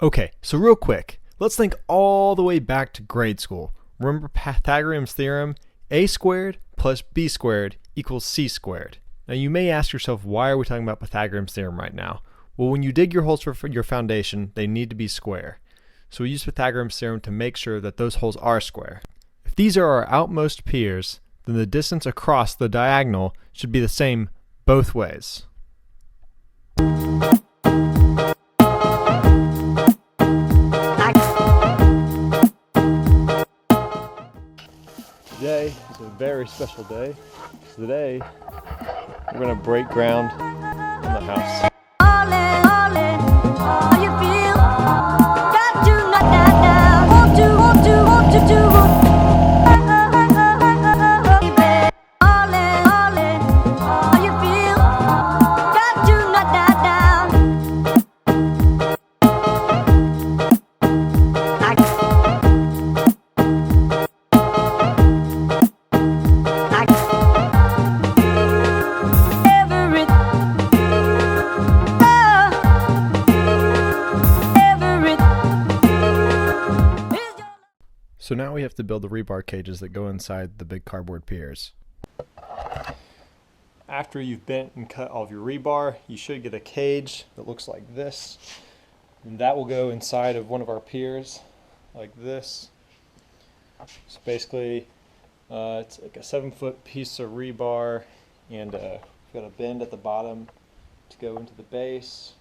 Okay, so real quick, let's think all the way back to grade school. Remember Pythagorean's theorem? A squared plus b squared equals c squared. Now you may ask yourself, why are we talking about Pythagorean's theorem right now? Well, when you dig your holes for your foundation, they need to be square. So we use Pythagorean's theorem to make sure that those holes are square. If these are our outmost piers, then the distance across the diagonal should be the same both ways. Today is a very special day. Today, we're going to break ground on the house. So now we have to build the rebar cages that go inside the big cardboard piers. After you've bent and cut all of your rebar, you should get a cage that looks like this. And that will go inside of one of our piers, like this. So basically, it's like a 7-foot piece of rebar, and we've got a bend at the bottom to go into the base.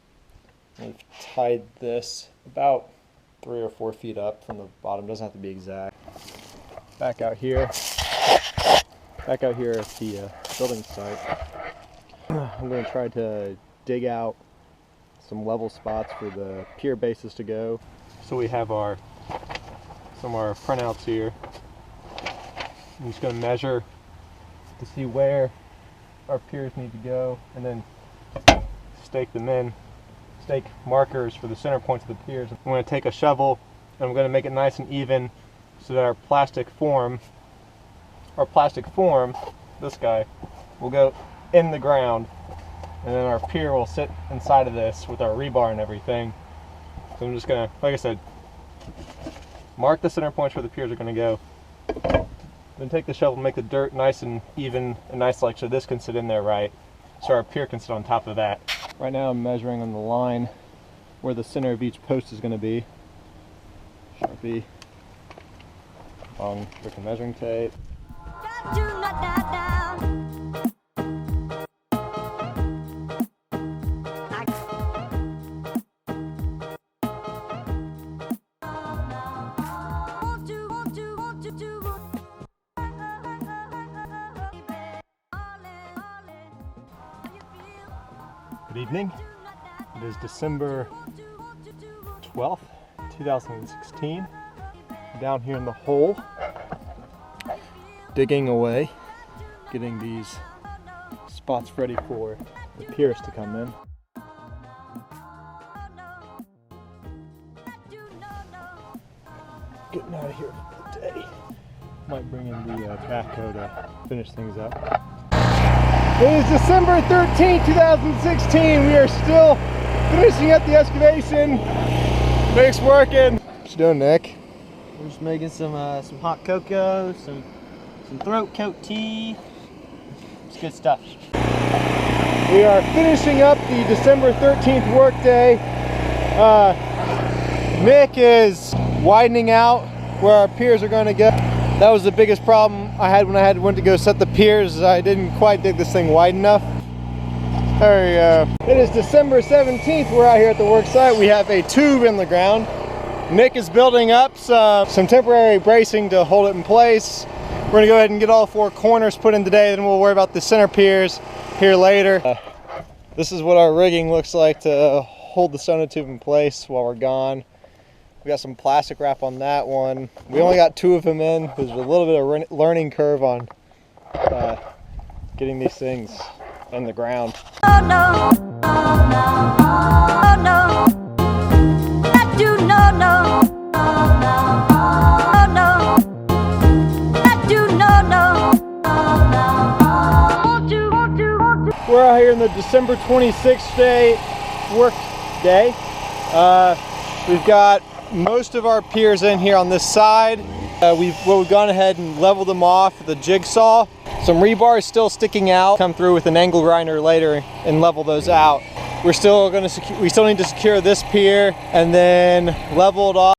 And we've tied this about 3 or 4 feet up from the bottom, doesn't have to be exact. Back out here at the building site, I'm going to try to dig out some level spots for the pier bases to go. So we have some of our printouts here. I'm just going to measure to see where our piers need to go, and then stake them in. Stake markers for the center points of the piers. I'm going to take a shovel and I'm going to make it nice and even so that our plastic form, this guy, will go in the ground, and then our pier will sit inside of this with our rebar and everything. So I'm just going to, like I said, mark the center points where the piers are going to go. Then take the shovel and make the dirt nice and even and nice, like so this can sit in there right, so our pier can sit on top of that. Right now I'm measuring on the line where the center of each post is going to be. Sharpie, long freaking measuring tape. Good evening. It is December 12th, 2016. Down here in the hole, digging away, getting these spots ready for the piers to come in. Getting out of here for the day. Might bring in the backhoe to finish things up. It is December 13th, 2016. We are still finishing up the excavation. Nick's working. What you doing, Nick? We're just making some hot cocoa, some throat coat tea. It's good stuff. We are finishing up the December 13th work day. Nick is widening out where our piers are going to go. That was the biggest problem I had when I went to go set the piers. I didn't quite dig this thing wide enough. There we go. It is December 17th. We're out here at the work site. We have a tube in the ground. Nick is building up some temporary bracing to hold it in place. We're going to go ahead and get all 4 corners put in today, then we'll worry about the center piers here later. This is what our rigging looks like to hold the sonotube in place while we're gone. We got some plastic wrap on that one. We only got 2 of them in. There's a little bit of learning curve on getting these things in the ground. Oh no, oh no, oh no, I do no, no, oh no, oh no, I do no, no, oh no, We're out here in the December 26th work day. We've got most of our piers in here on this side. We've gone ahead and leveled them off with a jigsaw. Some rebar is still sticking out. Come through with an angle grinder later and level those out. We still need to secure this pier and then level it off.